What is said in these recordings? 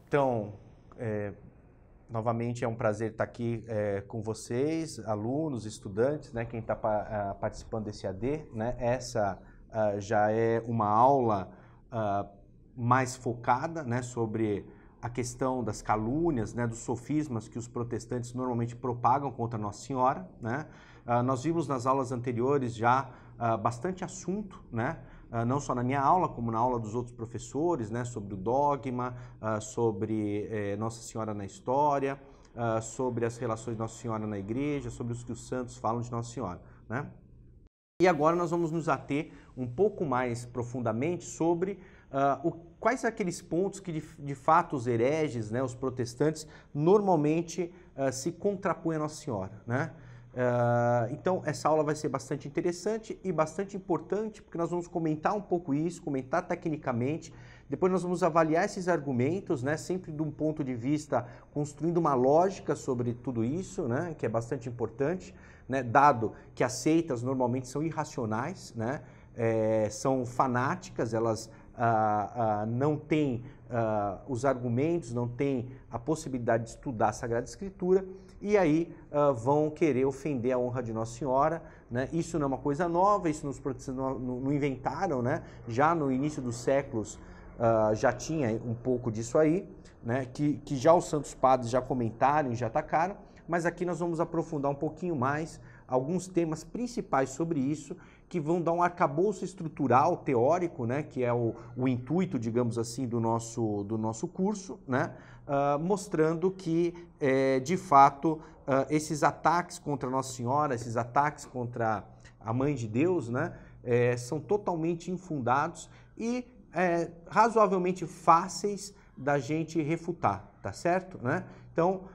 Então, novamente é um prazer estar aqui com vocês, alunos, estudantes, né, quem está participando desse AD, né, essa já é uma aula mais focada, né, sobre a questão das calúnias, né, dos sofismas que os protestantes normalmente propagam contra Nossa Senhora, né. Nós vimos nas aulas anteriores já bastante assunto, né, não só na minha aula, como na aula dos outros professores, né, sobre o dogma, sobre Nossa Senhora na história, sobre as relações de Nossa Senhora na igreja, sobre os que os santos falam de Nossa Senhora, né? E agora nós vamos nos ater um pouco mais profundamente sobre quais são aqueles pontos que de fato os hereges, né, os protestantes, normalmente se contrapõem a Nossa Senhora, né? Então essa aula vai ser bastante interessante e bastante importante, porque nós vamos comentar um pouco isso, comentar tecnicamente, depois nós vamos avaliar esses argumentos, né, sempre de um ponto de vista, construindo uma lógica sobre tudo isso, né, que é bastante importante, né, dado que as seitas normalmente são irracionais, né, são fanáticas, elas não têm os argumentos, não têm a possibilidade de estudar a Sagrada Escritura e aí vão querer ofender a honra de Nossa Senhora, né? Isso não é uma coisa nova, isso os protestantes não inventaram, né? Já no início dos séculos já tinha um pouco disso aí, né? Que já os santos padres já comentaram e já atacaram, mas aqui nós vamos aprofundar um pouquinho mais alguns temas principais sobre isso, que vão dar um arcabouço estrutural, teórico, né, que é o intuito, digamos assim, do nosso curso, né, mostrando que, de fato, esses ataques contra Nossa Senhora, esses ataques contra a Mãe de Deus, né, são totalmente infundados e razoavelmente fáceis da gente refutar, tá certo? Né? Então,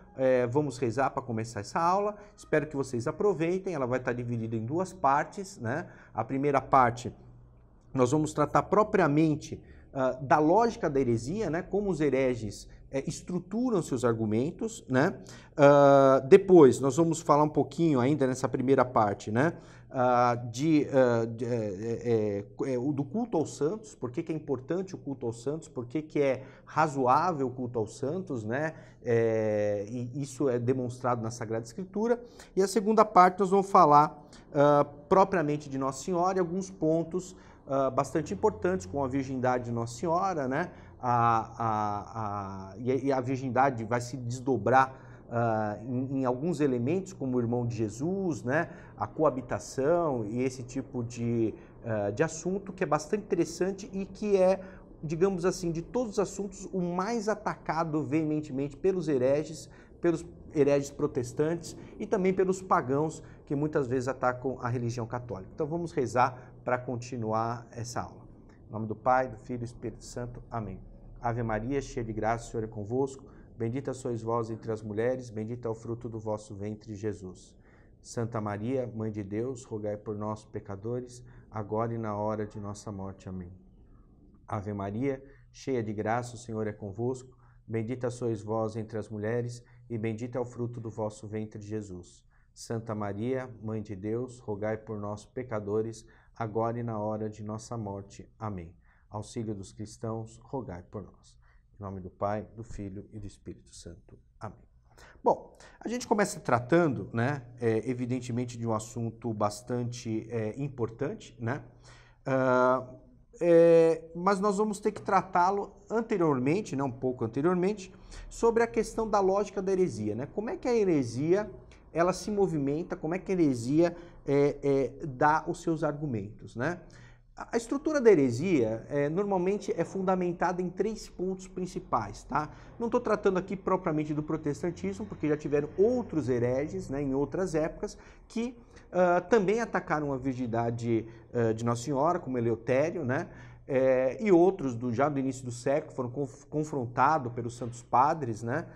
vamos rezar para começar essa aula, espero que vocês aproveitem, ela vai estar dividida em duas partes, né? A primeira parte, nós vamos tratar propriamente da lógica da heresia, né? Como os hereges estruturam seus argumentos, né? Depois, nós vamos falar um pouquinho ainda nessa primeira parte, né? Do culto aos santos, por que é importante o culto aos santos, por que é razoável o culto aos santos, né? E isso é demonstrado na Sagrada Escritura. E a segunda parte nós vamos falar propriamente de Nossa Senhora e alguns pontos bastante importantes, com a virgindade de Nossa Senhora, né? E a virgindade vai se desdobrar em alguns elementos, como o irmão de Jesus, né, a coabitação e esse tipo de assunto que é bastante interessante e que é, digamos assim, de todos os assuntos, o mais atacado veementemente pelos hereges protestantes e também pelos pagãos que muitas vezes atacam a religião católica. Então vamos rezar para continuar essa aula. Em nome do Pai, do Filho e do Espírito Santo. Amém. Ave Maria, cheia de graça, o Senhor é convosco. Bendita sois vós entre as mulheres, bendito é o fruto do vosso ventre, Jesus. Santa Maria, Mãe de Deus, rogai por nós, pecadores, agora e na hora de nossa morte. Amém. Ave Maria, cheia de graça, o Senhor é convosco. Bendita sois vós entre as mulheres, e bendito é o fruto do vosso ventre, Jesus. Santa Maria, Mãe de Deus, rogai por nós, pecadores, agora e na hora de nossa morte. Amém. Auxílio dos cristãos, rogai por nós. Em nome do Pai, do Filho e do Espírito Santo. Amém. Bom, a gente começa tratando, né, evidentemente, de um assunto bastante importante, né, mas nós vamos ter que tratá-lo anteriormente, né, um pouco anteriormente, sobre a questão da lógica da heresia, né, como é que a heresia ela se movimenta, como é que a heresia dá os seus argumentos, né. A estrutura da heresia normalmente é fundamentada em 3 pontos principais, tá? Não estou tratando aqui propriamente do protestantismo, porque já tiveram outros hereges, né, em outras épocas, que também atacaram a virgindade de Nossa Senhora, como Eleutério, né? E outros, já do início do século, foram confrontados pelos santos padres, né?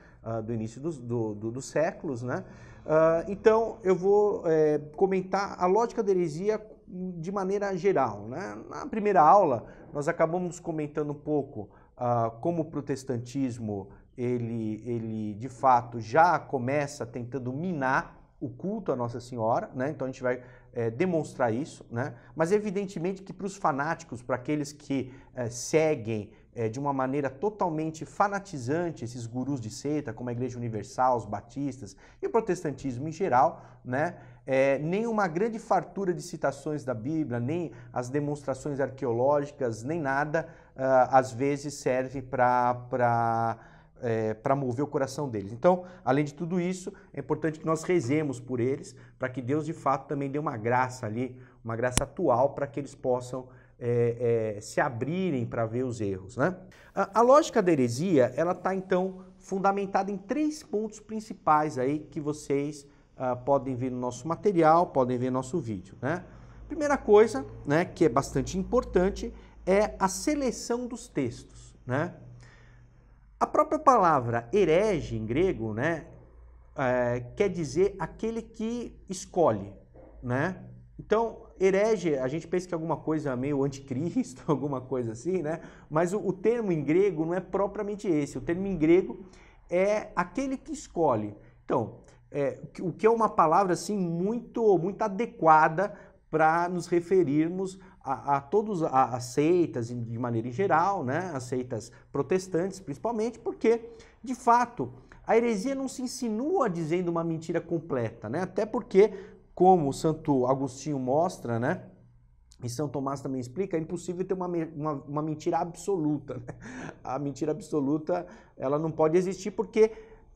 Do início dos séculos, né? Então, eu vou comentar a lógica da heresia de maneira geral, né? Na primeira aula, nós acabamos comentando um pouco como o protestantismo, ele de fato já começa tentando minar o culto a Nossa Senhora, né? Então a gente vai demonstrar isso, né? Mas evidentemente que para os fanáticos, para aqueles que seguem de uma maneira totalmente fanatizante esses gurus de seita, como a Igreja Universal, os batistas e o protestantismo em geral, né? Nem uma grande fartura de citações da Bíblia, nem as demonstrações arqueológicas, nem nada, às vezes serve para mover o coração deles. Então, além de tudo isso, é importante que nós rezemos por eles, para que Deus de fato também dê uma graça ali, uma graça atual, para que eles possam se abrirem para ver os erros, né? A lógica da heresia, ela está então fundamentada em 3 pontos principais aí que vocês podem ver no nosso material, podem ver no nosso vídeo, né? Primeira coisa, né, que é bastante importante, é a seleção dos textos, né? A própria palavra herege em grego, né, quer dizer aquele que escolhe, né? Então, herege, a gente pensa que é alguma coisa meio anticristo, alguma coisa assim, né? Mas o termo em grego não é propriamente esse. O termo em grego é aquele que escolhe. Então, o que é uma palavra assim muito adequada para nos referirmos a todas as seitas de maneira em geral, né? As seitas protestantes principalmente, porque, de fato, a heresia não se insinua dizendo uma mentira completa, né? Até porque, como o Santo Agostinho mostra, né? E São Tomás também explica, é impossível ter uma mentira absoluta, né? A mentira absoluta, ela não pode existir porque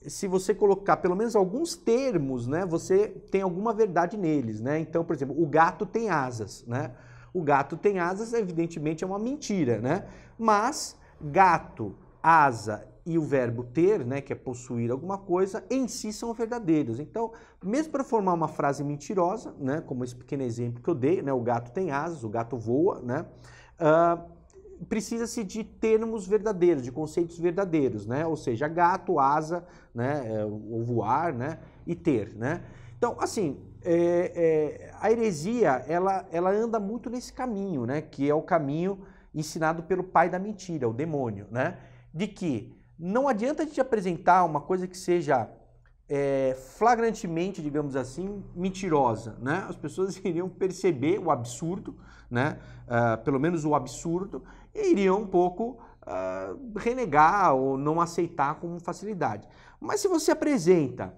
se você colocar pelo menos alguns termos, né, você tem alguma verdade neles, né? Então, por exemplo, o gato tem asas, né? O gato tem asas, evidentemente, é uma mentira, né? Mas gato, asa e o verbo ter, né, que é possuir alguma coisa, em si são verdadeiros. Então, mesmo para formar uma frase mentirosa, né, como esse pequeno exemplo que eu dei, né, o gato tem asas, o gato voa, né? Precisa-se de termos verdadeiros, de conceitos verdadeiros, né? Ou seja, gato, asa, né? Ou voar, né? E ter, né? Então, assim, a heresia, ela anda muito nesse caminho, né? Que é o caminho ensinado pelo pai da mentira, o demônio, né? De que não adianta a gente apresentar uma coisa que seja flagrantemente, digamos assim, mentirosa, né? As pessoas iriam perceber o absurdo, né? Pelo menos o absurdo, e iriam um pouco renegar ou não aceitar com facilidade. Mas se você apresenta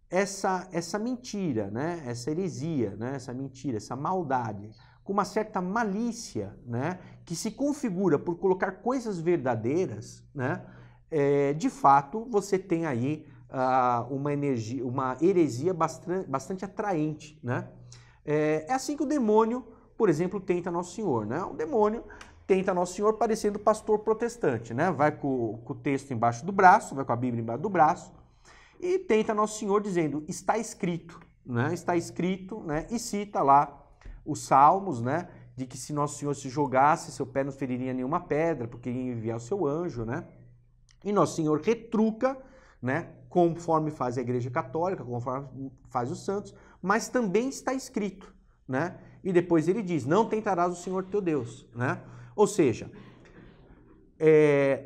essa mentira, né? Essa heresia, né? Essa mentira, essa maldade, com uma certa malícia, né? Que se configura por colocar coisas verdadeiras, né? De fato, você tem aí uma heresia bastante atraente, né? É assim que o demônio, por exemplo, tenta Nosso Senhor, né? O demônio tenta Nosso Senhor parecendo pastor protestante, né? Vai com o texto embaixo do braço, vai com a Bíblia embaixo do braço e tenta Nosso Senhor dizendo, está escrito, né? Está escrito, né? E cita lá os Salmos, né? De que se Nosso Senhor se jogasse, seu pé não feriria nenhuma pedra, porque ia enviar o seu anjo, né? E Nosso Senhor retruca, né? Conforme faz a Igreja Católica, conforme faz os santos, mas também está escrito, né? E depois ele diz, não tentarás o Senhor teu Deus, né? Ou seja,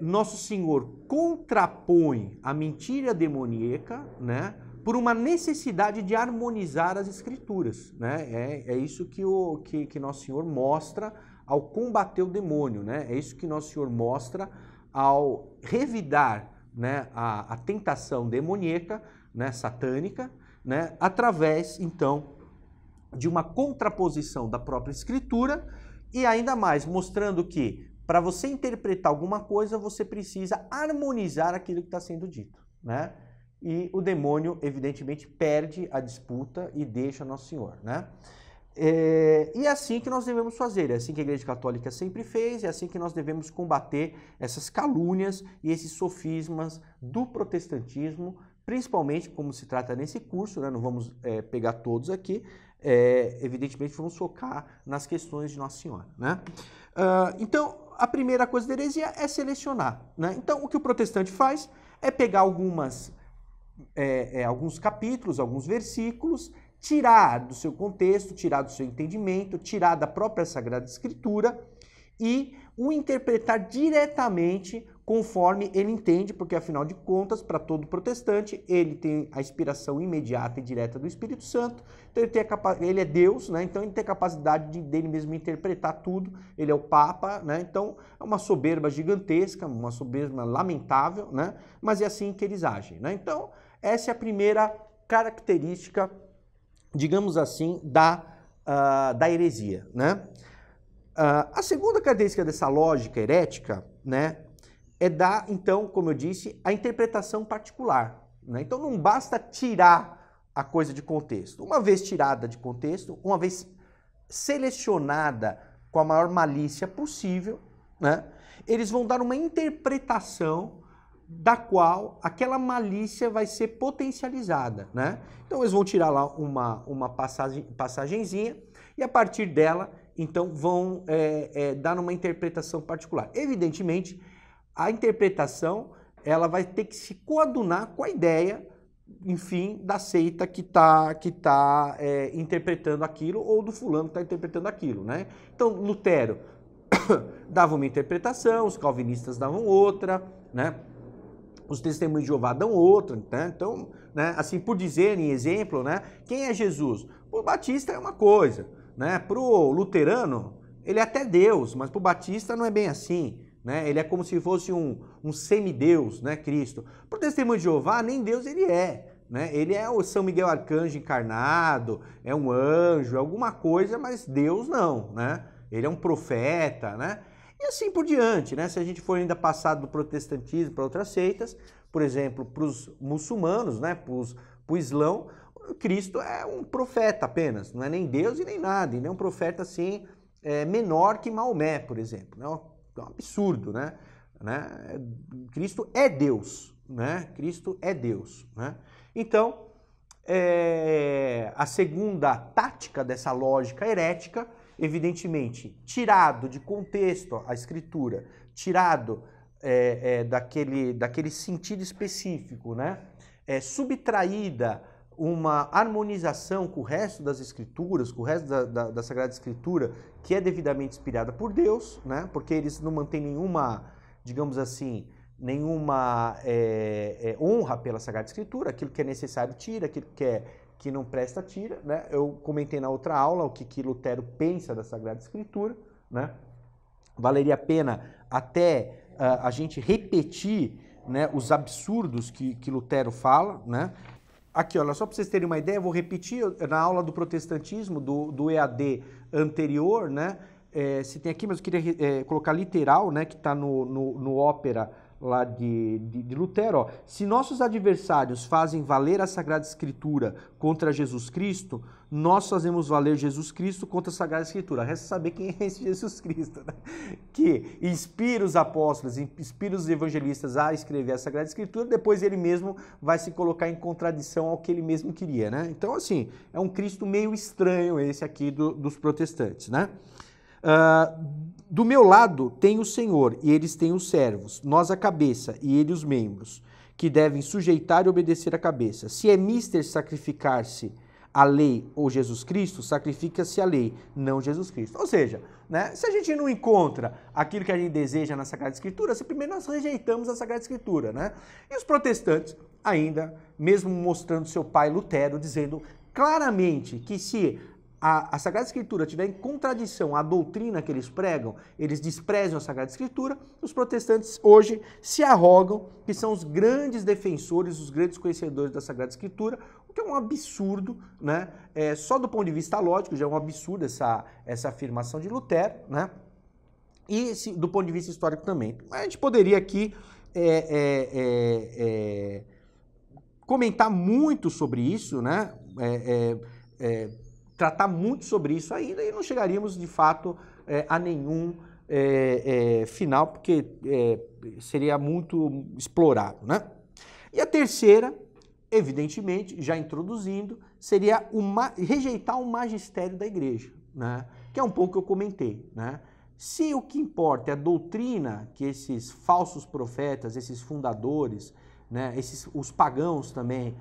Nosso Senhor contrapõe a mentira demoníaca, né? Por uma necessidade de harmonizar as Escrituras, né? É isso que Nosso Senhor mostra ao combater o demônio, né? É isso que Nosso Senhor mostra ao revidar, né, a tentação demoníaca, né, satânica, né, através, então, de uma contraposição da própria Escritura e ainda mais mostrando que, para você interpretar alguma coisa, você precisa harmonizar aquilo que está sendo dito, né? E o demônio, evidentemente, perde a disputa e deixa Nosso Senhor, né? E é assim que nós devemos fazer, é assim que a Igreja Católica sempre fez, é assim que nós devemos combater essas calúnias e esses sofismas do protestantismo, principalmente como se trata nesse curso, né? Não vamos pegar todos aqui, evidentemente vamos focar nas questões de Nossa Senhora, né? Então, a primeira coisa da heresia é selecionar, né? Então, o que o protestante faz é pegar alguns capítulos, alguns versículos, tirar do seu contexto, tirar do seu entendimento, tirar da própria Sagrada Escritura e o interpretar diretamente conforme ele entende, porque afinal de contas, para todo protestante, ele tem a inspiração imediata e direta do Espírito Santo, então ele é Deus, né? Então ele tem a capacidade dele mesmo interpretar tudo, ele é o Papa, né? Então é uma soberba gigantesca, uma soberba lamentável, né? Mas é assim que eles agem, né? Então essa é a primeira característica, digamos assim, da heresia, né? A segunda característica dessa lógica herética, né, é dar, então, como eu disse, a interpretação particular, né? Então não basta tirar a coisa de contexto. Uma vez tirada de contexto, uma vez selecionada com a maior malícia possível, né, eles vão dar uma interpretação da qual aquela malícia vai ser potencializada, né? Então eles vão tirar lá uma passagenzinha e a partir dela, então, vão dar uma interpretação particular. Evidentemente, a interpretação ela vai ter que se coadunar com a ideia, enfim, da seita que tá interpretando aquilo ou do fulano que está interpretando aquilo, né? Então, Lutero dava uma interpretação, os calvinistas davam outra, né? Os testemunhos de Jeová dão outra, né? Então, né, assim, por dizer em exemplo, né, quem é Jesus? O Batista é uma coisa, né? Para o luterano, ele é até Deus, mas para o Batista não é bem assim, né? Ele é como se fosse um semideus, né, Cristo. Para o testemunho de Jeová, nem Deus ele é, né? Ele é o São Miguel Arcanjo encarnado, é um anjo, é alguma coisa, mas Deus não, né? Ele é um profeta, né? E assim por diante, né? Se a gente for ainda passar do protestantismo para outras seitas, por exemplo, para os muçulmanos, né? Para o Islão, Cristo é um profeta apenas, não é nem Deus e nem nada, ele é um profeta assim menor que Maomé, por exemplo, né? É um absurdo, né? Cristo é Deus, né? Cristo é Deus, né? Então, a segunda tática dessa lógica herética, evidentemente, tirado de contexto a escritura, tirado daquele sentido específico, né? Subtraída uma harmonização com o resto das escrituras, com o resto da Sagrada Escritura, que é devidamente inspirada por Deus, né? Porque eles não mantêm nenhuma, digamos assim, nenhuma honra pela Sagrada Escritura, aquilo que é necessário tira, aquilo que não presta tira, né? Eu comentei na outra aula o que Lutero pensa da Sagrada Escritura, né? Valeria a pena até a gente repetir, né, os absurdos que Lutero fala, né? Aqui, olha, só para vocês terem uma ideia, eu vou repetir na aula do protestantismo, do EAD anterior, né? Se tem aqui, mas eu queria colocar literal, né? Que está no Ópera lá de Lutero, ó. Se nossos adversários fazem valer a Sagrada Escritura contra Jesus Cristo, nós fazemos valer Jesus Cristo contra a Sagrada Escritura. Resta saber quem é esse Jesus Cristo, né? Que inspira os apóstolos, inspira os evangelistas a escrever a Sagrada Escritura, depois ele mesmo vai se colocar em contradição ao que ele mesmo queria, né? Então, assim, é um Cristo meio estranho esse aqui dos protestantes, né? Do meu lado tem o Senhor, e eles têm os servos, nós a cabeça, e ele os membros, que devem sujeitar e obedecer a cabeça. Se é mister sacrificar-se a lei ou Jesus Cristo, sacrifica-se a lei, não Jesus Cristo. Ou seja, né, se a gente não encontra aquilo que a gente deseja na Sagrada Escritura, primeiro nós rejeitamos a Sagrada Escritura, né? E os protestantes ainda, mesmo mostrando seu pai Lutero, dizendo claramente que se a Sagrada Escritura tiver em contradição à doutrina que eles pregam, eles desprezam a Sagrada Escritura, os protestantes hoje se arrogam que são os grandes defensores, os grandes conhecedores da Sagrada Escritura, o que é um absurdo, né? Só do ponto de vista lógico já é um absurdo essa afirmação de Lutero, né? E do ponto de vista histórico também. A gente poderia aqui comentar muito sobre isso, né? Tratar muito sobre isso ainda e não chegaríamos, de fato, a nenhum final, porque seria muito explorado, né? E a terceira, evidentemente, já introduzindo, seria rejeitar o magistério da igreja, né? Que é um pouco que eu comentei, né? Se o que importa é a doutrina que esses falsos profetas, esses fundadores, né, os pagãos também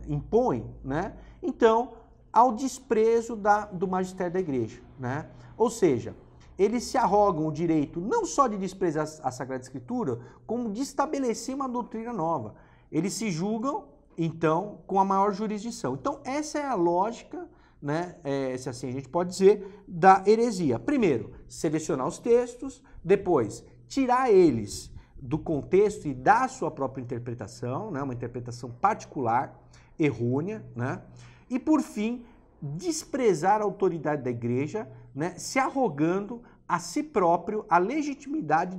impõem, né? Então, ao desprezo do magistério da igreja, né? Ou seja, eles se arrogam o direito não só de desprezar a Sagrada Escritura, como de estabelecer uma doutrina nova. Eles se julgam, então, com a maior jurisdição. Então, essa é a lógica, né, se assim a gente pode dizer, da heresia. Primeiro, selecionar os textos, depois, tirar eles do contexto e dar a sua própria interpretação, né, uma interpretação particular, errônea, né, e, por fim, desprezar a autoridade da igreja, né, se arrogando a si próprio a legitimidade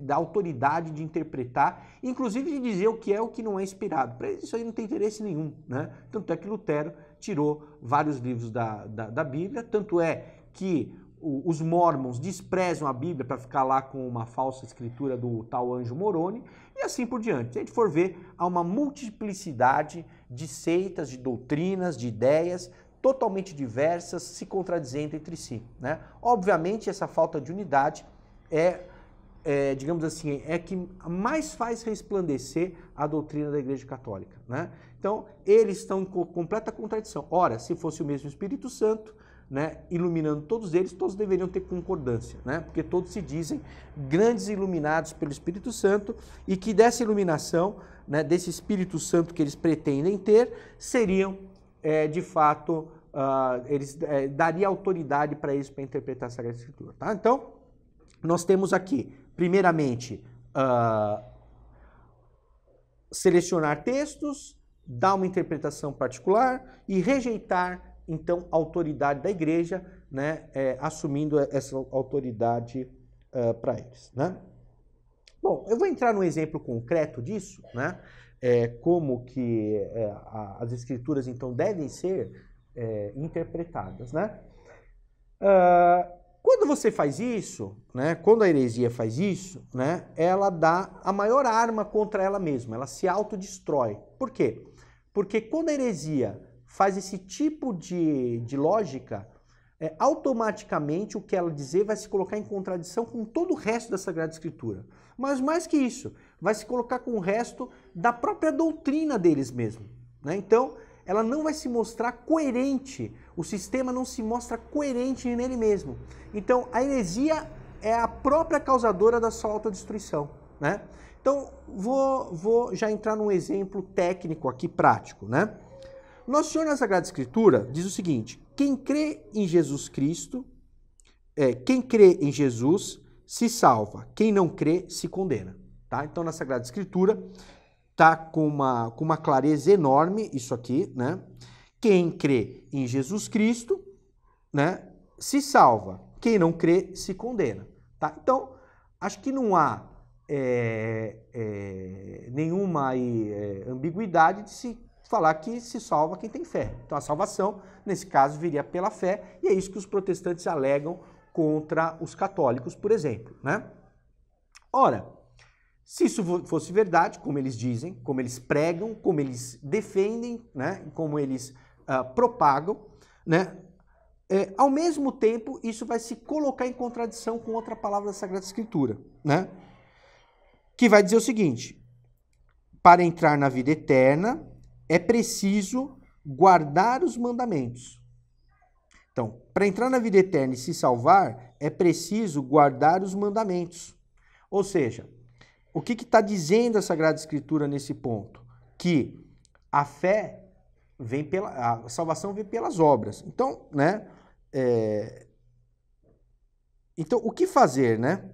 da autoridade de interpretar, inclusive de dizer o que é o que não é inspirado. Para isso aí não tem interesse nenhum, né? Tanto é que Lutero tirou vários livros da Bíblia, tanto é que os mormons desprezam a Bíblia para ficar lá com uma falsa escritura do tal Anjo Moroni, e assim por diante. Se a gente for ver, há uma multiplicidade de seitas, de doutrinas, de ideias totalmente diversas, se contradizendo entre si, né? Obviamente, essa falta de unidade digamos assim, é que mais faz resplandecer a doutrina da Igreja Católica, né? Então, eles estão em completa contradição. Ora, se fosse o mesmo Espírito Santo, né, iluminando todos eles, todos deveriam ter concordância, né? Porque todos se dizem grandes iluminados pelo Espírito Santo e que dessa iluminação, né, desse Espírito Santo que eles pretendem ter, seriam, de fato, eles daria autoridade para eles para interpretar a Sagrada Escritura, tá? Então, nós temos aqui, primeiramente, selecionar textos, dar uma interpretação particular e rejeitar, então, a autoridade da igreja, né, assumindo essa autoridade para eles, né? Bom, eu vou entrar num exemplo concreto disso, né? Como que as escrituras, então, devem ser interpretadas, né? Quando você faz isso, né, quando a heresia faz isso, né, ela dá a maior arma contra ela mesma, ela se autodestrói. Por quê? Porque quando a heresia faz esse tipo de lógica, automaticamente o que ela dizer vai se colocar em contradição com todo o resto da Sagrada Escritura. Mas mais que isso, vai se colocar com o resto da própria doutrina deles mesmo, né? Então, ela não vai se mostrar coerente, o sistema não se mostra coerente nele mesmo. Então, a heresia é a própria causadora da sua autodestruição, né? Então, vou já entrar num exemplo técnico aqui, prático, né? Nosso Senhor na Sagrada Escritura diz o seguinte: quem crê em Jesus Cristo, quem crê em Jesus se salva, quem não crê se condena, tá? Então, na Sagrada Escritura tá com uma clareza enorme isso aqui, né? Quem crê em Jesus Cristo, né, se salva. Quem não crê se condena, tá? Então, acho que não há nenhuma ambiguidade de se falar que se salva quem tem fé. Então, a salvação, nesse caso, viria pela fé, e é isso que os protestantes alegam contra os católicos, por exemplo, né? Ora, se isso fosse verdade, como eles dizem, como eles pregam, como eles defendem, né, como eles propagam, né, ao mesmo tempo isso vai se colocar em contradição com outra palavra da Sagrada Escritura, né, que vai dizer o seguinte: para entrar na vida eterna é preciso guardar os mandamentos. Então, para entrar na vida eterna e se salvar é preciso guardar os mandamentos. Ou seja, o que está dizendo a Sagrada Escritura nesse ponto? Que a fé a salvação vem pelas obras. Então, né? Então, o que fazer, né?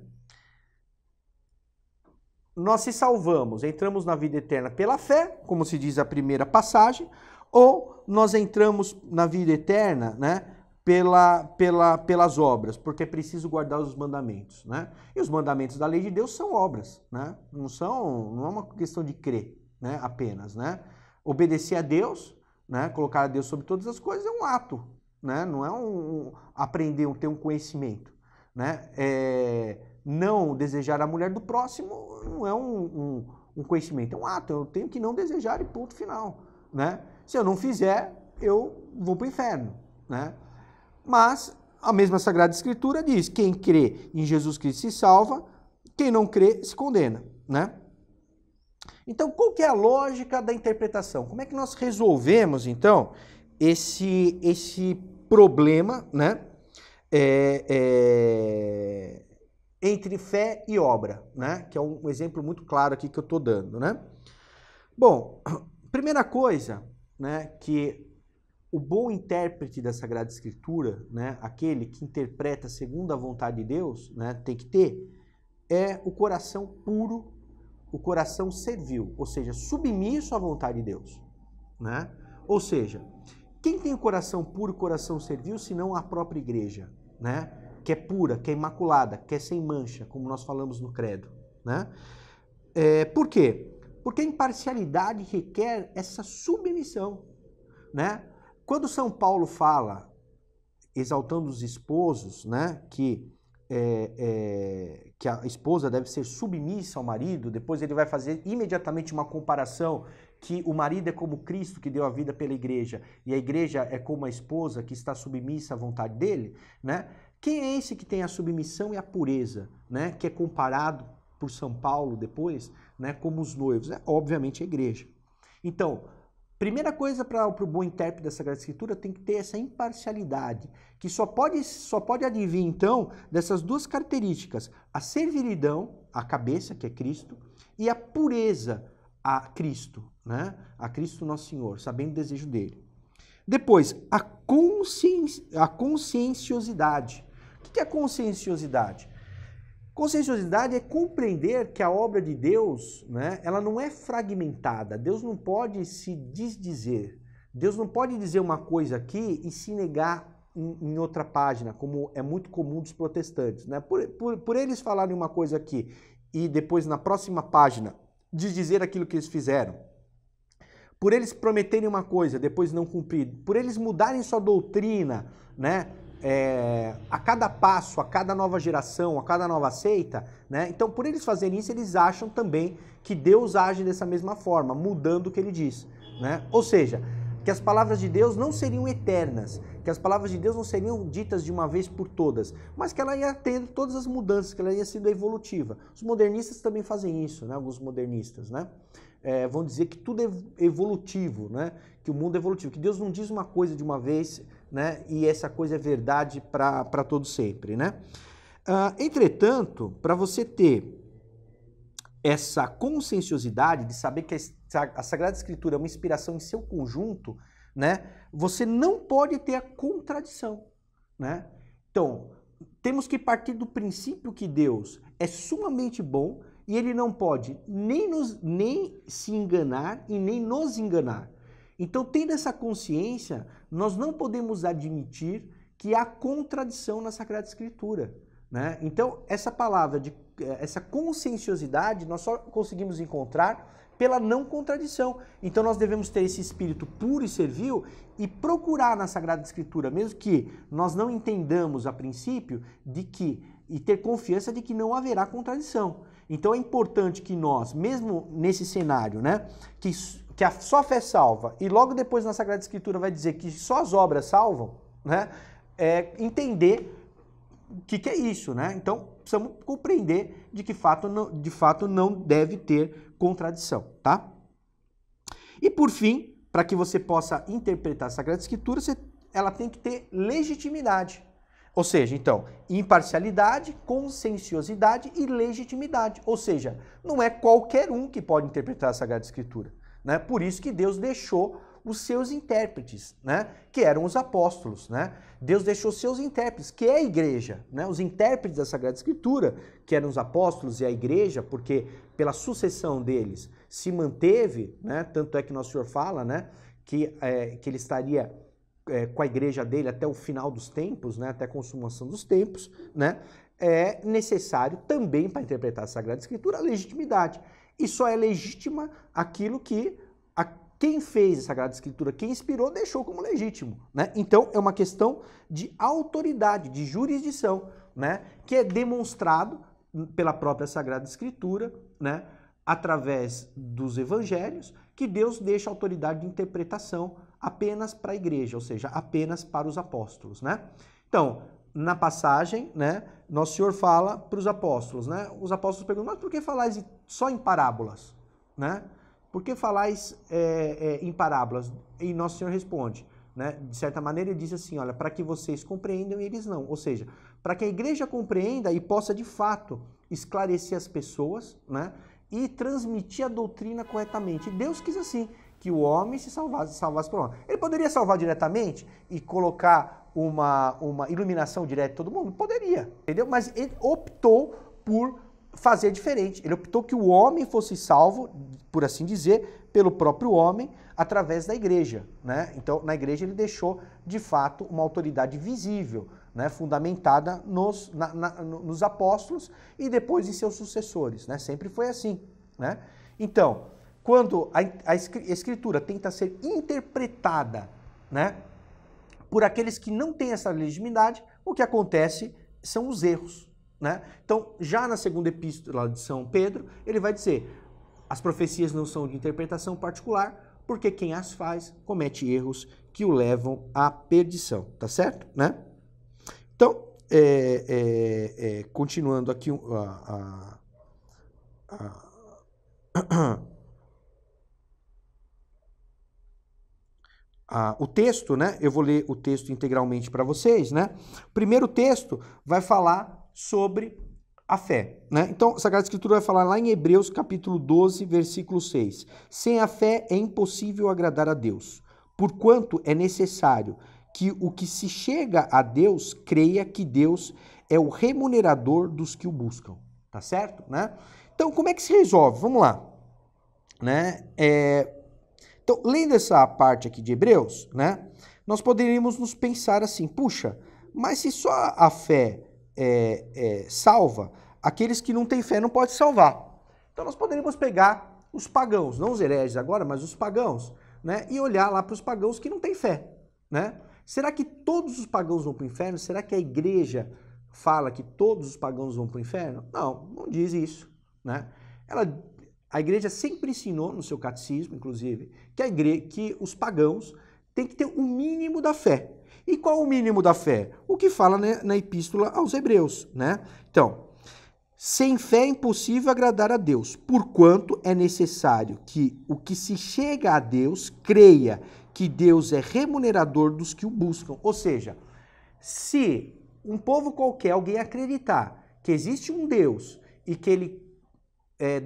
Nós se salvamos, entramos na vida eterna pela fé, como se diz a primeira passagem, ou nós entramos na vida eterna, né? Pelas obras, porque é preciso guardar os mandamentos, né? E os mandamentos da lei de Deus são obras, né? Não é uma questão de crer, né? Apenas, né? Obedecer a Deus, né? Colocar a Deus sobre todas as coisas é um ato, né? Não é aprender, ter um conhecimento, né? Não desejar a mulher do próximo não é um conhecimento, é um ato. Eu tenho que não desejar e ponto final, né? Se eu não fizer, eu vou para o inferno, né? Mas a mesma Sagrada Escritura diz: quem crê em Jesus Cristo se salva, quem não crê se condena, né? Então, qual que é a lógica da interpretação? Como é que nós resolvemos, então, esse problema, né, entre fé e obra, né? Que é um exemplo muito claro aqui que eu estou dando, né? Bom, primeira coisa, né, que o bom intérprete da Sagrada Escritura, né, aquele que interpreta segundo a vontade de Deus, né, tem que ter, é o coração puro, o coração servil, ou seja, submisso à vontade de Deus, né? Ou seja, quem tem o coração puro, o coração servil, senão a própria igreja, né? Que é pura, que é imaculada, que é sem mancha, como nós falamos no credo, né? Por quê? Porque a imparcialidade requer essa submissão, né? Quando São Paulo fala, exaltando os esposos, né, que a esposa deve ser submissa ao marido, depois ele vai fazer imediatamente uma comparação que o marido é como Cristo que deu a vida pela igreja e a igreja é como a esposa que está submissa à vontade dele, né? Quem é esse que tem a submissão e a pureza, né, que é comparado por São Paulo depois, né, como os noivos? É obviamente a igreja. Então, primeira coisa para o bom intérprete da Sagrada Escritura tem que ter essa imparcialidade, que só pode advir, então, dessas duas características, a servilidão, a cabeça, que é Cristo, e a pureza, a Cristo, né? A Cristo Nosso Senhor, sabendo o desejo dele. Depois, a conscienciosidade. O que é a conscienciosidade? Conscienciosidade é compreender que a obra de Deus, né, ela não é fragmentada. Deus não pode se desdizer. Deus não pode dizer uma coisa aqui e se negar em outra página, como é muito comum dos protestantes, né? Por eles falarem uma coisa aqui e depois na próxima página desdizer aquilo que eles fizeram. Por eles prometerem uma coisa, depois não cumprir. Por eles mudarem sua doutrina, né? A cada passo, a cada nova geração, a cada nova seita, né? Então, por eles fazerem isso, eles acham também que Deus age dessa mesma forma, mudando o que ele diz, né? Ou seja, que as palavras de Deus não seriam eternas, que as palavras de Deus não seriam ditas de uma vez por todas, mas que ela ia tendo todas as mudanças, que ela ia sendo evolutiva. Os modernistas também fazem isso, né? Alguns modernistas, né? Vão dizer que tudo é evolutivo, né? Que o mundo é evolutivo, que Deus não diz uma coisa de uma vez, né? E essa coisa é verdade para todo sempre, né? Entretanto, para você ter essa conscienciosidade de saber que a Sagrada Escritura é uma inspiração em seu conjunto, né? Você não pode ter a contradição, né? Então, temos que partir do princípio que Deus é sumamente bom e ele não pode nem se enganar e nem nos enganar. Então, tendo essa consciência, nós não podemos admitir que há contradição na Sagrada Escritura, né? Então, essa palavra, essa conscienciosidade, nós só conseguimos encontrar pela não contradição. Então, nós devemos ter esse espírito puro e servil e procurar na Sagrada Escritura, mesmo que nós não entendamos a princípio, e ter confiança de que não haverá contradição. Então, é importante que nós, mesmo nesse cenário, né, que só a fé salva, e logo depois na Sagrada Escritura vai dizer que só as obras salvam, né, entender o que é isso, né? Então, precisamos compreender de fato não deve ter contradição, tá? E por fim, para que você possa interpretar a Sagrada Escritura, ela tem que ter legitimidade. Ou seja, então, imparcialidade, conscienciosidade e legitimidade. Ou seja, não é qualquer um que pode interpretar a Sagrada Escritura, né? Por isso que Deus deixou os seus intérpretes, né? Que eram os apóstolos, né? Deus deixou seus intérpretes, que é a igreja, né? Os intérpretes da Sagrada Escritura, que eram os apóstolos e a igreja, porque pela sucessão deles se manteve, né? Tanto é que Nosso Senhor fala, né? Que ele estaria com a igreja dele até o final dos tempos, né? Até a consumação dos tempos, né? É necessário também para interpretar a Sagrada Escritura a legitimidade. E só é legítima aquilo que quem fez a Sagrada Escritura, quem inspirou, deixou como legítimo, né? Então, é uma questão de autoridade, de jurisdição, né? Que é demonstrado pela própria Sagrada Escritura, né? Através dos evangelhos, que Deus deixa a autoridade de interpretação apenas para a igreja, ou seja, apenas para os apóstolos, né? Então, na passagem, né? Nosso Senhor fala para os apóstolos, né? Os apóstolos perguntam, mas por que falais só em parábolas, né? Por que falais em parábolas? E Nosso Senhor responde, né? De certa maneira ele diz assim, olha, para que vocês compreendam e eles não. Ou seja, para que a igreja compreenda e possa de fato esclarecer as pessoas, né? E transmitir a doutrina corretamente. E Deus quis assim, que o homem se salvasse por homem. Ele poderia salvar diretamente e colocar uma iluminação direta de todo mundo? Poderia, entendeu? Mas ele optou por fazer diferente. Ele optou que o homem fosse salvo, por assim dizer, pelo próprio homem, através da igreja, né? Então, na igreja ele deixou, de fato, uma autoridade visível, né? Fundamentada nos apóstolos e depois em seus sucessores, né? Sempre foi assim, né? Então, quando a escritura tenta ser interpretada, né, por aqueles que não têm essa legitimidade, o que acontece são os erros, né? Então, já na segunda epístola de São Pedro, ele vai dizer: as profecias não são de interpretação particular, porque quem as faz comete erros que o levam à perdição, tá certo? Né? Então, continuando aqui o texto, né? Eu vou ler o texto integralmente para vocês, né? O primeiro texto vai falar sobre a fé, né? Então, a Sagrada Escritura vai falar lá em Hebreus, capítulo 12, versículo 6. Sem a fé é impossível agradar a Deus, porquanto é necessário que o que se chega a Deus creia que Deus é o remunerador dos que o buscam, tá certo, né? Então, como é que se resolve? Vamos lá, né? Então, lendo essa parte aqui de Hebreus, né, nós poderíamos nos pensar assim, puxa, mas se só a fé salva, aqueles que não têm fé não podem salvar. Então nós poderíamos pegar os pagãos, não os hereges agora, mas os pagãos, né, e olhar lá para os pagãos que não têm fé, né? Será que todos os pagãos vão para o inferno? Será que a igreja fala que todos os pagãos vão para o inferno? Não, não diz isso, né? A igreja sempre ensinou, no seu catecismo, inclusive, que os pagãos têm que ter o mínimo da fé. E qual o mínimo da fé? O que fala, né, na epístola aos Hebreus, né? Então, sem fé é impossível agradar a Deus, porquanto é necessário que o que se chega a Deus creia que Deus é remunerador dos que o buscam. Ou seja, se um povo qualquer, alguém acreditar que existe um Deus e que ele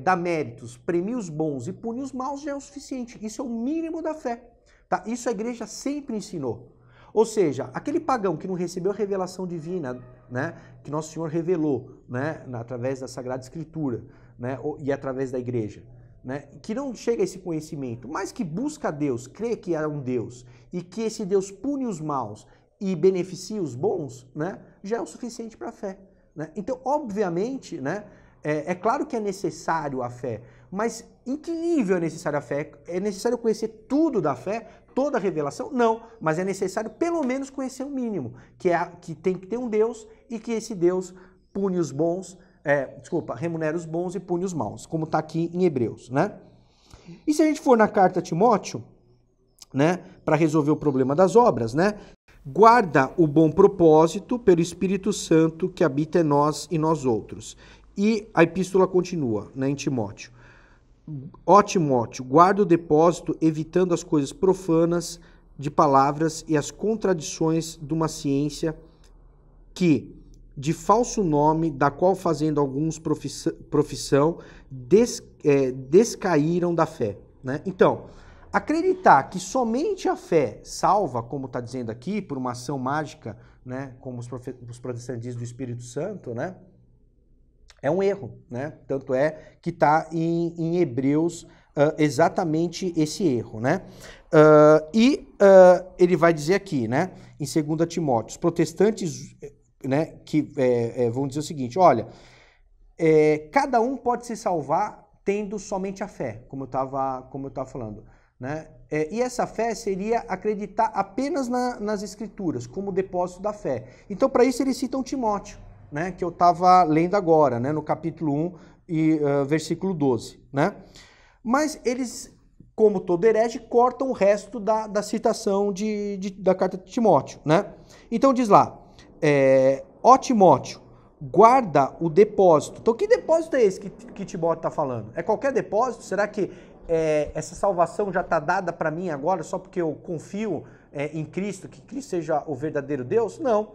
dá méritos, premia os bons e pune os maus, já é o suficiente. Isso é o mínimo da fé. Tá? Isso a igreja sempre ensinou. Ou seja, aquele pagão que não recebeu a revelação divina, né, que Nosso Senhor revelou, né, através da Sagrada Escritura, né, e através da igreja, né, que não chega a esse conhecimento, mas que busca a Deus, crê que há um Deus e que esse Deus pune os maus e beneficia os bons, né, já é o suficiente para a fé. Né? Então, obviamente, né, é claro que é necessário a fé, mas em que nível é necessário a fé? É necessário conhecer tudo da fé, toda a revelação? Não, mas é necessário pelo menos conhecer o mínimo, que tem que ter um Deus e que esse Deus pune os bons, remunera os bons e pune os maus, como está aqui em Hebreus, né? E se a gente for na carta a Timóteo, né, para resolver o problema das obras, né? Guarda o bom propósito pelo Espírito Santo que habita em nós e nós outros. E a epístola continua, né, em Timóteo. Ó Timóteo, guarda o depósito, evitando as coisas profanas de palavras e as contradições de uma ciência que, de falso nome, da qual fazendo alguns profissão, descaíram da fé. Né? Então, acreditar que somente a fé salva, como está dizendo aqui, por uma ação mágica, né, como os protestantes dizem do Espírito Santo, né, é um erro, né? Tanto é que está em Hebreus exatamente esse erro, né? Ele vai dizer aqui, né, em 2 Timóteo, os protestantes, né, que vão dizer o seguinte, olha, cada um pode se salvar tendo somente a fé, como eu estava falando, né? E essa fé seria acreditar apenas nas Escrituras, como depósito da fé. Então, para isso, eles citam Timóteo, né, que eu estava lendo agora, né, no capítulo 1 e versículo 12. Né? Mas eles, como todo herege, cortam o resto da citação da carta de Timóteo. Né? Então diz lá, ó Timóteo, guarda o depósito. Então que depósito é esse que Timóteo está falando? É qualquer depósito? Será que essa salvação já está dada para mim agora só porque eu confio em Cristo, que Cristo seja o verdadeiro Deus? Não.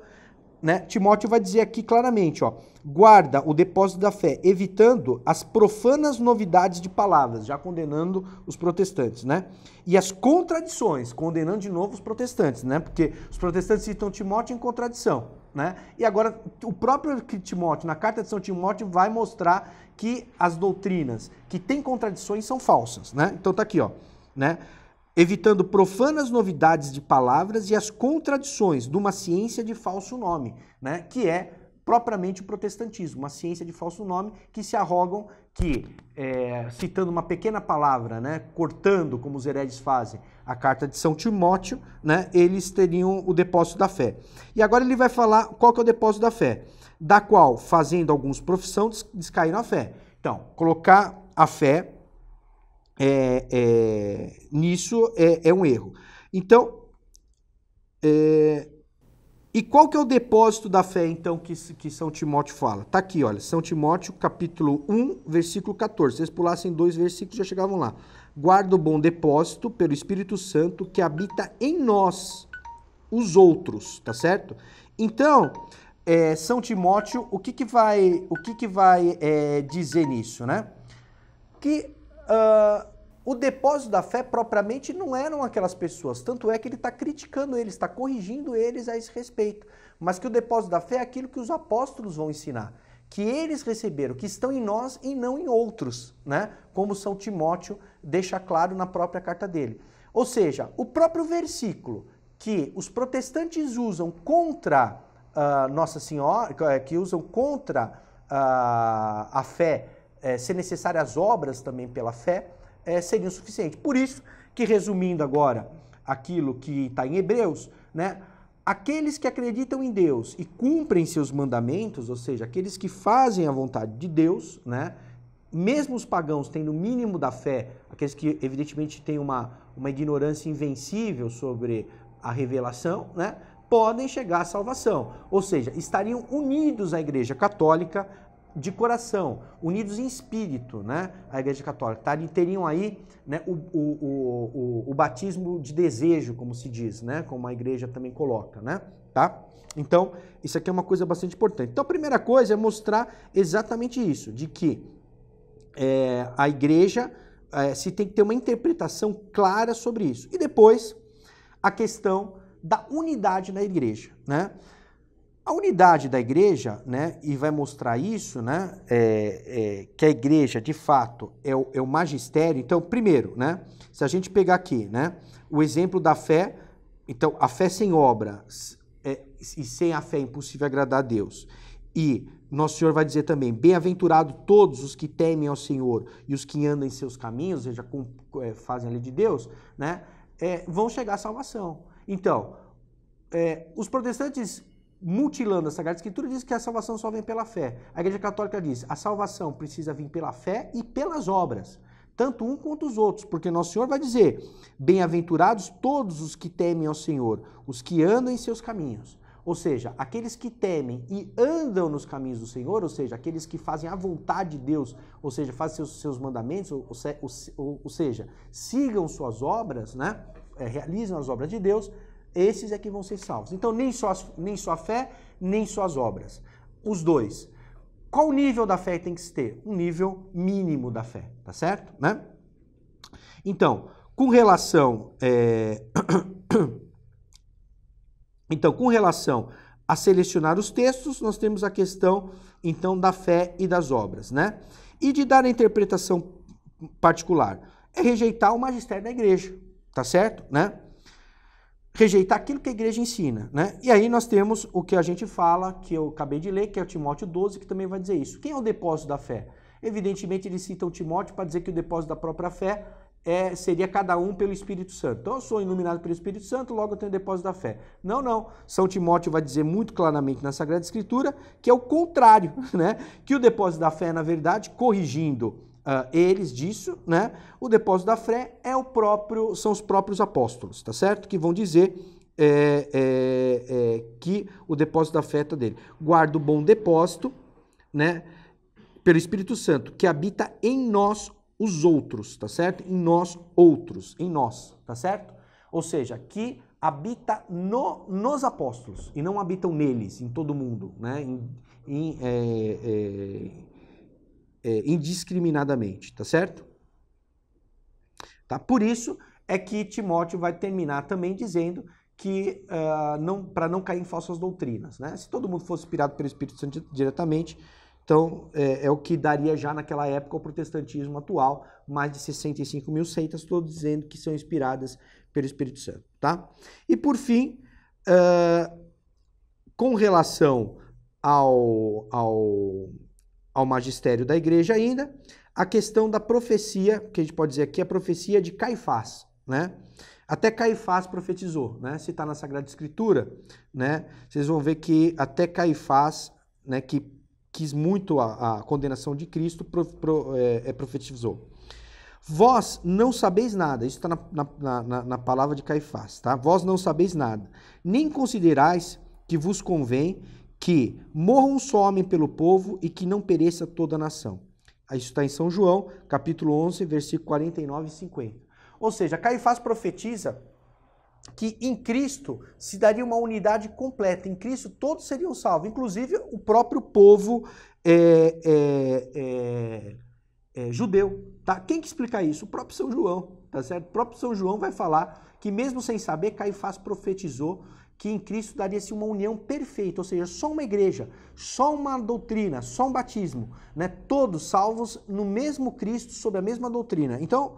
Né? Timóteo vai dizer aqui claramente, ó, guarda o depósito da fé, evitando as profanas novidades de palavras, já condenando os protestantes, né? E as contradições, condenando de novo os protestantes, né? Porque os protestantes citam Timóteo em contradição, né? E agora o próprio Timóteo, na carta de São Timóteo, vai mostrar que as doutrinas que têm contradições são falsas, né? Então tá aqui, ó, né? Evitando profanas novidades de palavras e as contradições de uma ciência de falso nome, né? Que é propriamente o protestantismo, uma ciência de falso nome que se arrogam que, citando uma pequena palavra, né, cortando, como os hereges fazem, a carta de São Timóteo, né, eles teriam o depósito da fé. E agora ele vai falar qual que é o depósito da fé, da qual, fazendo alguns profissão, descaíram a fé. Então, colocar a fé nisso é um erro. Então, e qual que é o depósito da fé, então, que São Timóteo fala? Tá aqui, olha, São Timóteo, capítulo 1, versículo 14. Se vocês pulassem 2 versículos, já chegavam lá. Guarda o bom depósito pelo Espírito Santo que habita em nós, os outros, tá certo? Então, São Timóteo, o que vai dizer nisso, né? Que o depósito da fé propriamente não eram aquelas pessoas, tanto é que ele está criticando eles, está corrigindo eles a esse respeito, mas que o depósito da fé é aquilo que os apóstolos vão ensinar, que eles receberam, que estão em nós e não em outros, né? Como São Timóteo deixa claro na própria carta dele. Ou seja, o próprio versículo que os protestantes usam contra Nossa Senhora, que usam contra a fé, ser necessárias as obras também pela fé, seriam suficientes. Por isso que, resumindo agora aquilo que está em Hebreus, né, aqueles que acreditam em Deus e cumprem seus mandamentos, ou seja, aqueles que fazem a vontade de Deus, né, mesmo os pagãos tendo o mínimo da fé, aqueles que evidentemente têm uma ignorância invencível sobre a revelação, né, podem chegar à salvação. Ou seja, estariam unidos à Igreja Católica de coração, unidos em espírito, né, a Igreja Católica, teriam aí, né, o batismo de desejo, como se diz, né, como a Igreja também coloca, né, tá? Então, isso aqui é uma coisa bastante importante. Então, a primeira coisa é mostrar exatamente isso, de que a Igreja se tem que ter uma interpretação clara sobre isso. E depois, a questão da unidade da Igreja, né? A unidade da Igreja, né, e vai mostrar isso, né, que a Igreja, de fato, é o magistério. Então, primeiro, né, se a gente pegar aqui, né, o exemplo da fé, então, a fé sem obras e sem a fé é impossível agradar a Deus. E Nosso Senhor vai dizer também, bem-aventurado todos os que temem ao Senhor e os que andam em seus caminhos, ou seja, fazem a lei de Deus, né, vão chegar à salvação. Então, os protestantes, mutilando a Sagrada Escritura, diz que a salvação só vem pela fé. A Igreja Católica diz, a salvação precisa vir pela fé e pelas obras, tanto um quanto os outros, porque Nosso Senhor vai dizer, bem-aventurados todos os que temem ao Senhor, os que andam em seus caminhos. Ou seja, aqueles que temem e andam nos caminhos do Senhor, ou seja, aqueles que fazem a vontade de Deus, ou seja, fazem seus mandamentos, ou seja, sigam suas obras, né? Realizam as obras de Deus, esses é que vão ser salvos. Então, nem só a fé, nem só as obras. Os dois. Qual nível da fé tem que se ter? Um nível mínimo da fé, tá certo? Né? Então, com relação a selecionar os textos, nós temos a questão, então, da fé e das obras, né? E de dar a interpretação particular. É rejeitar o magistério da igreja, tá certo? Né? Rejeitar aquilo que a igreja ensina, né? E aí nós temos o que a gente fala, que eu acabei de ler, que é o Timóteo 12, que também vai dizer isso. Quem é o depósito da fé? Evidentemente, eles citam Timóteo para dizer que o depósito da própria fé seria cada um pelo Espírito Santo. Então, eu sou iluminado pelo Espírito Santo, logo eu tenho o depósito da fé. Não, não. São Timóteo vai dizer muito claramente na Sagrada Escritura que é o contrário, né? Que o depósito da fé, na verdade, corrigindo eles disso, né? O depósito da fé são os próprios apóstolos, tá certo? Que vão dizer que o depósito da fé é dele. Guarda o bom depósito, né? Pelo Espírito Santo, que habita em nós os outros, tá certo? Em nós outros, em nós, tá certo? Ou seja, que habita nos apóstolos e não habitam neles, em todo mundo, né? Indiscriminadamente, tá certo? Tá? Por isso é que Timóteo vai terminar também dizendo que para não cair em falsas doutrinas, né? Se todo mundo fosse inspirado pelo Espírito Santo diretamente, então é o que daria já naquela época o protestantismo atual, mais de 65 mil seitas, todos dizendo que são inspiradas pelo Espírito Santo, tá? E por fim, com relação ao magistério da igreja ainda, a questão da profecia, que a gente pode dizer aqui, a profecia de Caifás, né? Até Caifás profetizou, né? Se está na Sagrada Escritura, né? Vocês vão ver que até Caifás, né, que quis muito a condenação de Cristo, profetizou. Vós não sabeis nada, isso está na palavra de Caifás, tá? Vós não sabeis nada, nem considerais que vos convém que morra um só homem pelo povo e que não pereça toda a nação. Isso está em São João, capítulo 11, versículo 49 e 50. Ou seja, Caifás profetiza que em Cristo se daria uma unidade completa. Em Cristo todos seriam salvos, inclusive o próprio povo judeu. Tá? Quem que explica isso? O próprio São João. Tá certo? O próprio São João vai falar que mesmo sem saber, Caifás profetizou que em Cristo daria-se uma união perfeita, ou seja, só uma igreja, só uma doutrina, só um batismo, né? Todos salvos no mesmo Cristo, sob a mesma doutrina. Então,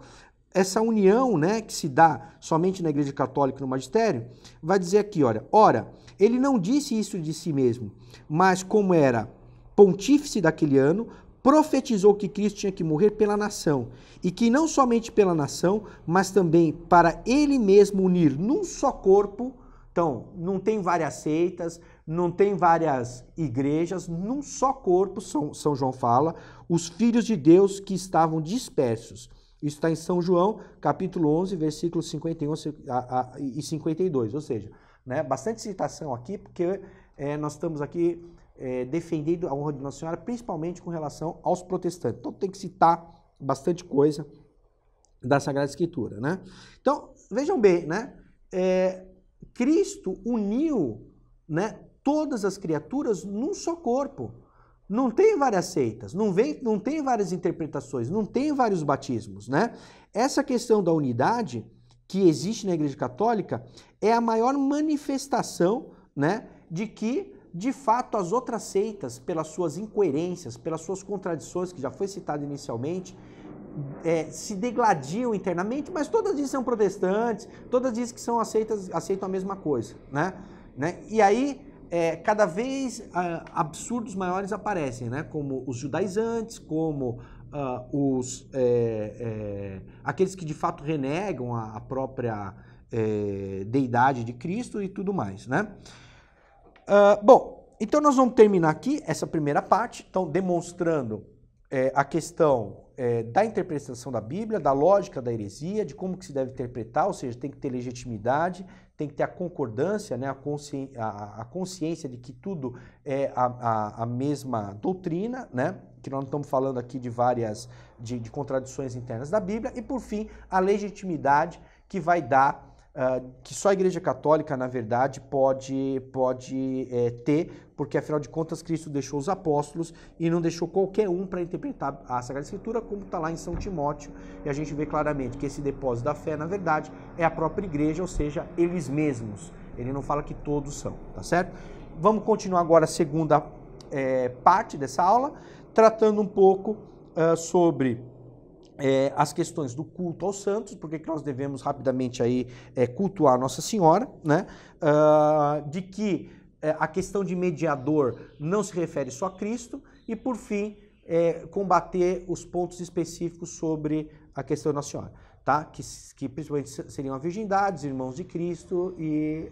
essa união, né, que se dá somente na Igreja Católica e no Magistério, vai dizer aqui, olha, ora, ele não disse isso de si mesmo, mas como era pontífice daquele ano, profetizou que Cristo tinha que morrer pela nação, e que não somente pela nação, mas também para ele mesmo unir num só corpo. Então, não tem várias seitas, não tem várias igrejas, num só corpo, São João fala, os filhos de Deus que estavam dispersos. Isso está em São João, capítulo 11, versículos 51 e 52. Ou seja, né, bastante citação aqui, porque nós estamos aqui defendendo a honra de Nossa Senhora, principalmente com relação aos protestantes. Então, tem que citar bastante coisa da Sagrada Escritura, né? Então, vejam bem, né? Cristo uniu, né, todas as criaturas num só corpo. Não tem várias seitas, não tem várias interpretações, não tem vários batismos, né? Essa questão da unidade que existe na Igreja Católica é a maior manifestação, né, de que, de fato, as outras seitas, pelas suas incoerências, pelas suas contradições, que já foi citado inicialmente, se degladiam internamente, mas todas dizem que são protestantes, todas dizem que são aceitam a mesma coisa, né? E aí, cada vez absurdos maiores aparecem, né? Como os judaizantes, como aqueles que de fato renegam a própria deidade de Cristo e tudo mais, né? Bom, então nós vamos terminar aqui essa primeira parte, então demonstrando a questão da interpretação da Bíblia, da lógica da heresia, de como que se deve interpretar, ou seja, tem que ter legitimidade, tem que ter a concordância, né, a consciência de que tudo é a mesma doutrina, né, que nós não estamos falando aqui de várias de contradições internas da Bíblia, e por fim, a legitimidade que vai dar, que só a Igreja Católica, na verdade, pode ter, porque afinal de contas Cristo deixou os apóstolos e não deixou qualquer um para interpretar a Sagrada Escritura, como está lá em São Timóteo, e a gente vê claramente que esse depósito da fé, na verdade, é a própria Igreja, ou seja, eles mesmos. Ele não fala que todos são, tá certo? Vamos continuar agora a segunda parte dessa aula, tratando um pouco sobre as questões do culto aos santos, porque nós devemos rapidamente aí cultuar Nossa Senhora, né? De que a questão de mediador não se refere só a Cristo, e por fim, combater os pontos específicos sobre a questão de Nossa Senhora, tá? Que principalmente seriam a virgindade, os irmãos de Cristo e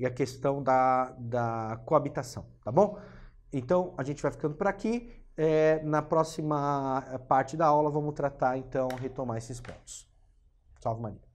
a questão da coabitação, tá bom? Então, a gente vai ficando por aqui. Na próxima parte da aula, vamos tratar, então, retomar esses pontos. Salve Maria.